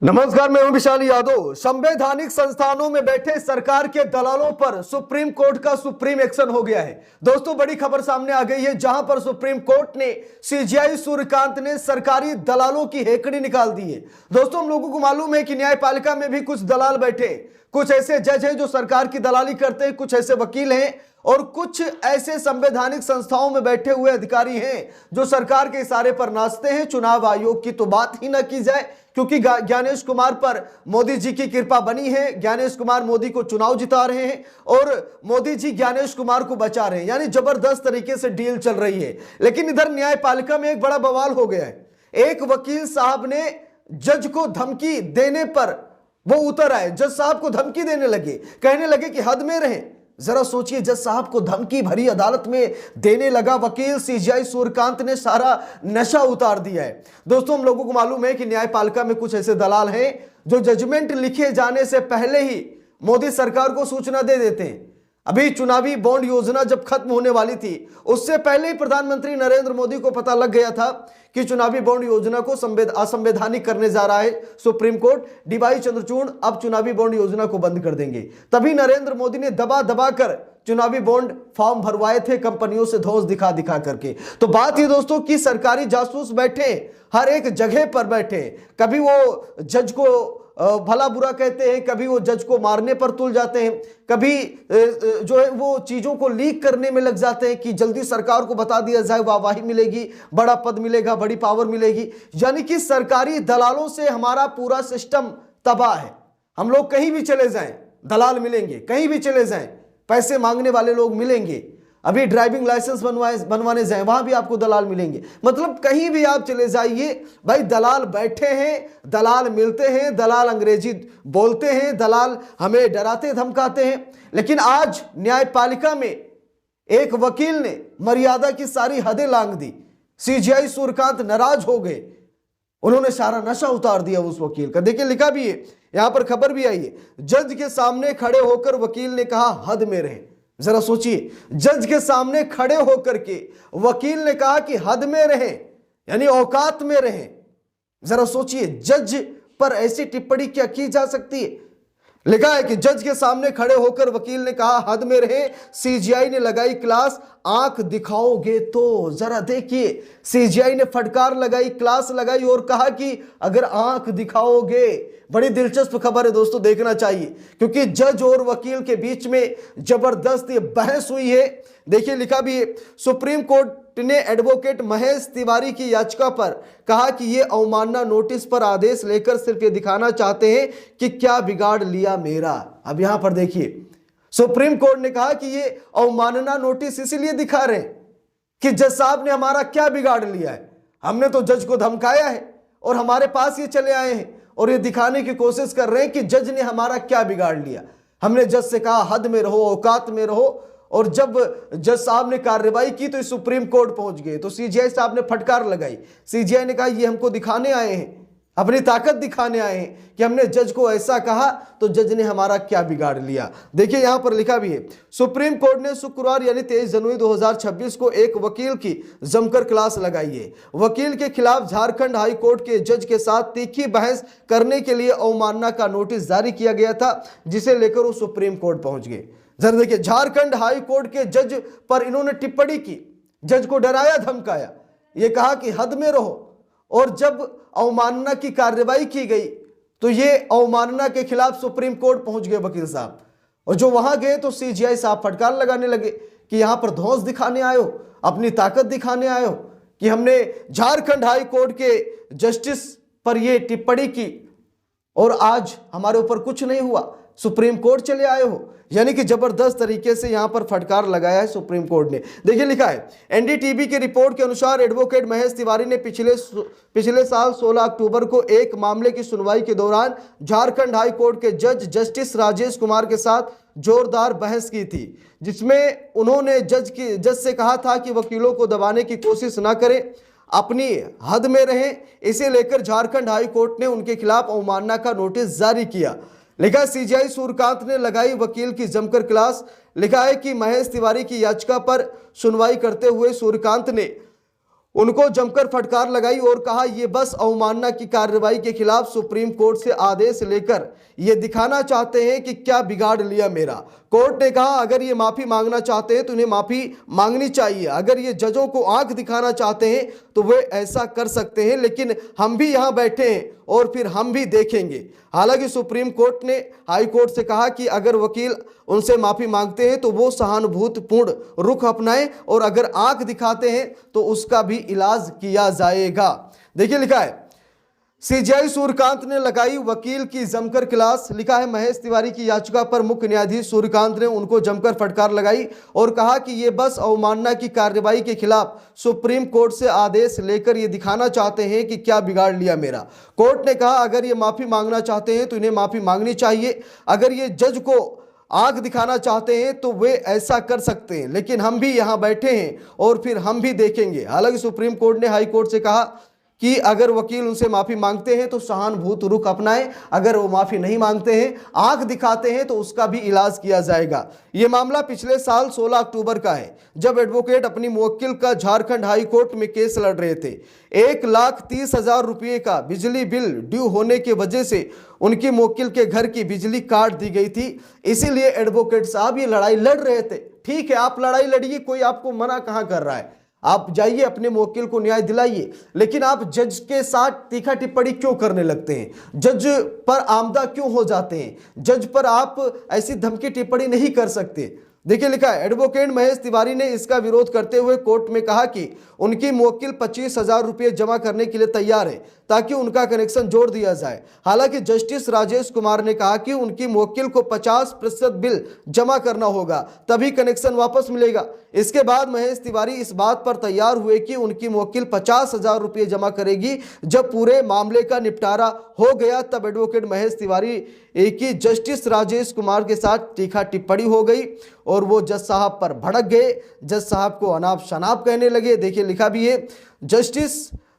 नमस्कार, मैं हूं विशाल यादव। संवैधानिक संस्थानों में बैठे सरकार के दलालों पर सुप्रीम कोर्ट का सुप्रीम एक्शन हो गया है। दोस्तों, बड़ी खबर सामने आ गई है, जहां पर सुप्रीम कोर्ट ने सीजेआई सूर्यकांत ने सरकारी दलालों की हेकड़ी निकाल दी है। दोस्तों, हम लोगों को मालूम है कि न्यायपालिका में भी कुछ दलाल बैठे, कुछ ऐसे जज हैं जो सरकार की दलाली करते हैं, कुछ ऐसे वकील हैं और कुछ ऐसे संवैधानिक संस्थाओं में बैठे हुए अधिकारी हैं जो सरकार के इशारे पर नाचते हैं। चुनाव आयोग की तो बात ही ना की जाए, क्योंकि ज्ञानेश कुमार पर मोदी जी की कृपा बनी है। ज्ञानेश कुमार मोदी को चुनाव जिता रहे हैं और मोदी जी ज्ञानेश कुमार को बचा रहे हैं, यानी जबरदस्त तरीके से डील चल रही है। लेकिन इधर न्यायपालिका में एक बड़ा बवाल हो गया है। एक वकील साहब ने जज को धमकी देने पर वो उतर आए, जज साहब को धमकी देने लगे, कहने लगे कि हद में रहें। जरा सोचिए, जज साहब को धमकी भरी अदालत में देने लगा वकील। सीजेआई सूर्यकांत ने सारा नशा उतार दिया है। दोस्तों, हम लोगों को मालूम है कि न्यायपालिका में कुछ ऐसे दलाल हैं जो जजमेंट लिखे जाने से पहले ही मोदी सरकार को सूचना दे देते हैं। अभी चुनावी बॉन्ड योजना जब खत्म होने वाली थी, उससे पहले ही प्रधानमंत्री नरेंद्र मोदी को पता लग गया था कि चुनावी बॉन्ड योजना को असंवैधानिक करने जा रहा है सुप्रीम कोर्ट। डीवाई चंद्रचूड़ अब चुनावी बॉन्ड योजना को बंद कर देंगे। तभी नरेंद्र मोदी ने दबा दबा कर चुनावी बॉन्ड फॉर्म भरवाए थे कंपनियों से धौंस दिखा दिखा करके। तो बात ये दोस्तों कि सरकारी जासूस बैठे, हर एक जगह पर बैठे। कभी वो जज को भला बुरा कहते हैं, कभी वो जज को मारने पर तुल जाते हैं, कभी जो है वो चीजों को लीक करने में लग जाते हैं कि जल्दी सरकार को बता दिया जाए, वाहवाही मिलेगी, बड़ा पद मिलेगा, बड़ी पावर मिलेगी। यानी कि सरकारी दलालों से हमारा पूरा सिस्टम तबाह है। हम लोग कहीं भी चले जाएं दलाल मिलेंगे, कहीं भी चले जाएं पैसे मांगने वाले लोग मिलेंगे। अभी ड्राइविंग लाइसेंस बनवाने जाएं, वहां भी आपको दलाल मिलेंगे। मतलब कहीं भी आप चले जाइए भाई, दलाल बैठे हैं, दलाल मिलते हैं, दलाल अंग्रेजी बोलते हैं, दलाल हमें डराते धमकाते हैं। लेकिन आज न्यायपालिका में एक वकील ने मर्यादा की सारी हदें लांघ दी। सीजेआई सूर्यकांत नाराज हो गए, उन्होंने सारा नशा उतार दिया उस वकील का। देखिए, लिखा भी है, यहां पर खबर भी आई है। जज के सामने खड़े होकर वकील ने कहा, हद में रहे। जरा सोचिए, जज के सामने खड़े होकर के वकील ने कहा कि हद में रहे, यानी औकात में रहे। जरा सोचिए, जज पर ऐसी टिप्पणी क्या की जा सकती है। लिखा है कि जज के सामने खड़े होकर वकील ने कहा, हद में रहे। सीजीआई ने लगाई क्लास, आंख दिखाओगे तो। जरा देखिए, सीजीआई ने फटकार लगाई, क्लास लगाई और कहा कि अगर आंख दिखाओगे। बड़ी दिलचस्प खबर है दोस्तों, देखना चाहिए, क्योंकि जज और वकील के बीच में जबरदस्त ये बहस हुई है। देखिए, लिखा भी है, सुप्रीम कोर्ट ने एडवोकेट महेश तिवारी की याचिका पर कहा कि ये अवमानना नोटिस पर आदेश लेकर सिर्फ ये दिखाना चाहते हैं कि क्या बिगाड़ लिया मेरा। अब यहां पर देखिए, सुप्रीम कोर्ट ने कहा कि ये अवमानना नोटिस इसीलिए दिखा रहे हैं कि जज साहब ने हमारा क्या बिगाड़ लिया है। हमने तो जज को धमकाया है और हमारे पास ये चले आए हैं और ये दिखाने की कोशिश कर रहे हैं कि जज ने हमारा क्या बिगाड़ लिया। हमने जज से कहा हद में रहो, औकात में रहो, और जब जज साहब ने कार्रवाई की तो सुप्रीम कोर्ट पहुंच गए। तो सीजीआई साहब ने फटकार लगाई। सीजीआई ने कहा ये हमको दिखाने आए हैं, अपनी ताकत दिखाने आए हैं कि हमने जज को ऐसा कहा तो जज ने हमारा क्या बिगाड़ लिया। देखिए, यहां पर लिखा भी है, सुप्रीम कोर्ट ने शुक्रवार यानी 23 जनवरी 2026 को एक वकील की जमकर क्लास लगाई है। वकील के खिलाफ झारखंड हाई कोर्ट के जज के साथ तीखी बहस करने के लिए अवमानना का नोटिस जारी किया गया था, जिसे लेकर वो सुप्रीम कोर्ट पहुंच गए। जरा देखिए, झारखंड हाई कोर्ट के जज पर इन्होंने टिप्पणी की, जज को डराया धमकाया, ये कहा कि हद में रहो। और जब अवमानना की कार्रवाई की गई तो ये अवमानना के खिलाफ सुप्रीम कोर्ट पहुंच गए वकील साहब। और जो वहां गए तो सीजीआई साहब फटकार लगाने लगे कि यहां पर धौंस दिखाने आए हो, अपनी ताकत दिखाने आए हो, कि हमने झारखंड हाई कोर्ट के जस्टिस पर यह टिप्पणी की और आज हमारे ऊपर कुछ नहीं हुआ, सुप्रीम कोर्ट चले आए हो। यानी कि जबरदस्त तरीके से यहां पर फटकार लगाया है सुप्रीम कोर्ट ने। देखिए, लिखा है, एनडीटीवी की रिपोर्ट के अनुसार एडवोकेट महेश तिवारी ने पिछले साल 16 अक्टूबर को एक मामले की सुनवाई के दौरान झारखंड हाई कोर्ट के जज जस्टिस राजेश कुमार के साथ जोरदार बहस की थी, जिसमें उन्होंने जज से कहा था कि वकीलों को दबाने की कोशिश न करें, अपनी हद में रहें। इसे लेकर झारखंड हाई कोर्ट ने उनके खिलाफ अवमानना का नोटिस जारी किया। लिखा है, सीजीआई सूर्यकांत ने लगाई वकील की जमकर क्लास। लिखा है कि महेश तिवारी की याचिका पर सुनवाई करते हुए सूर्यकांत ने उनको जमकर फटकार लगाई और कहा ये बस अवमानना की कार्रवाई के खिलाफ सुप्रीम कोर्ट से आदेश लेकर ये दिखाना चाहते हैं कि क्या बिगाड़ लिया मेरा। कोर्ट ने कहा अगर ये माफी मांगना चाहते हैं तो उन्हें माफी मांगनी चाहिए, अगर ये जजों को आंख दिखाना चाहते हैं तो वे ऐसा कर सकते हैं, लेकिन हम भी यहां बैठे हैं और फिर हम भी देखेंगे। हालांकि सुप्रीम कोर्ट ने हाई कोर्ट से कहा कि अगर वकील उनसे माफी मांगते हैं तो वो सहानुभूतिपूर्ण रुख अपनाएं और अगर आंख दिखाते हैं तो उसका भी इलाज किया जाएगा। देखिए लिखा है सीजेआई सूर्यकांत ने लगाई वकील की जमकर क्लास। लिखा है महेश तिवारी की याचिका पर मुख्य न्यायाधीश सूर्यकांत ने उनको जमकर फटकार लगाई और कहा कि ये बस अवमानना की कार्रवाई के खिलाफ सुप्रीम कोर्ट से आदेश लेकर ये दिखाना चाहते हैं कि क्या बिगाड़ लिया मेरा। कोर्ट ने कहा अगर ये माफी मांगना चाहते हैं तो इन्हें माफी मांगनी चाहिए, अगर ये जज को आंख दिखाना चाहते हैं तो वे ऐसा कर सकते हैं, लेकिन हम भी यहां बैठे हैं और फिर हम भी देखेंगे। हालांकि सुप्रीम कोर्ट ने हाई कोर्ट से कहा कि अगर वकील उनसे माफी मांगते हैं तो सहानुभूत रुख अपनाएं, अगर वो माफी नहीं मांगते हैं, आंख दिखाते हैं तो उसका भी इलाज किया जाएगा। ये मामला पिछले साल 16 अक्टूबर का है, जब एडवोकेट अपनी मुवक्किल का झारखंड हाई कोर्ट में केस लड़ रहे थे। 1,30,000 रुपये का बिजली बिल ड्यू होने की वजह से उनकी मुवक्किल के घर की बिजली काट दी गई थी, इसीलिए एडवोकेट साहब ये लड़ाई लड़ रहे थे। ठीक है, आप लड़ाई लड़िए, कोई आपको मना कहां कर रहा है, आप जाइए अपने मुवक्किल को न्याय दिलाइए, लेकिन आप जज के साथ तीखा टिप्पणी क्यों करने लगते हैं, जज पर आमदा क्यों हो जाते हैं, जज पर आप ऐसी धमकी टिप्पणी नहीं कर सकते। देखिए लिखा है एडवोकेट महेश तिवारी ने इसका विरोध करते हुए कोर्ट में कहा कि उनकी मुवक्किल 25,000 रुपये जमा करने के लिए तैयार है ताकि उनका कनेक्शन जोड़ दिया जाए। हालांकि जस्टिस राजेश कुमार ने कहा कि उनकी मुवक्किल को 50% बिल जमा करना होगा, तभी कनेक्शन वापस मिलेगा। इसके बाद महेश तिवारी इस बात पर तैयार हुए कि उनकी मुवक्किल 50,000 रुपये जमा करेगी। जब पूरे मामले का निपटारा हो गया तब एडवोकेट महेश तिवारी की जस्टिस राजेश कुमार के साथ तीखा टिप्पणी हो गई और वो जज साहब पर भड़क गए, जज साहब को अनाप शनाप कहने लगे। देखिए लिखा भी है जस्टिस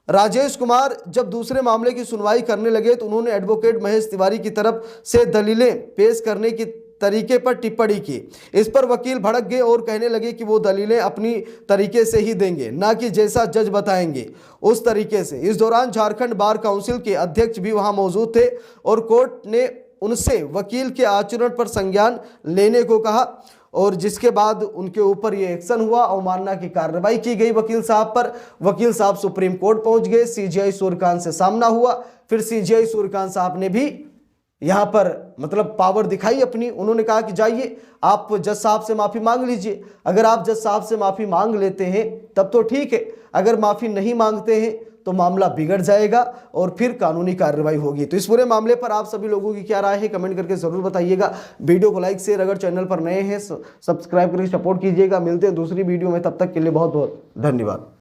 राजेश कुमार जब दूसरे मामले की सुनवाई करने लगे तो उन्होंने एडवोकेट महेश तिवारी की तरफ से दलीलें पेश करने की तरीके पर टिप्पणी की। इस पर वकील भड़क गए और कहने लगे कि वो दलीलें अपनी तरीके से ही देंगे, ना कि जैसा जज बताएंगे उस तरीके से। इस दौरान झारखंड बार काउंसिल के अध्यक्ष भी वहां मौजूद थे और कोर्ट ने उनसे वकील के आचरण पर संज्ञान लेने को कहा और जिसके बाद उनके ऊपर ये एक्शन हुआ, अवमानना की कार्रवाई की गई वकील साहब पर। वकील साहब सुप्रीम कोर्ट पहुंच गए, सीजेआई सूर्यकांत से सामना हुआ, फिर सीजेआई सूर्यकांत साहब ने भी यहां पर मतलब पावर दिखाई अपनी। उन्होंने कहा कि जाइए आप जज साहब से माफी मांग लीजिए, अगर आप जज साहब से माफी मांग लेते हैं तब तो ठीक है, अगर माफी नहीं मांगते हैं तो मामला बिगड़ जाएगा और फिर कानूनी कार्रवाई होगी। तो इस पूरे मामले पर आप सभी लोगों की क्या राय है कमेंट करके जरूर बताइएगा। वीडियो को लाइक शेयर, अगर चैनल पर नए हैं सब्सक्राइब करके सपोर्ट कीजिएगा। मिलते हैं दूसरी वीडियो में, तब तक के लिए बहुत बहुत धन्यवाद।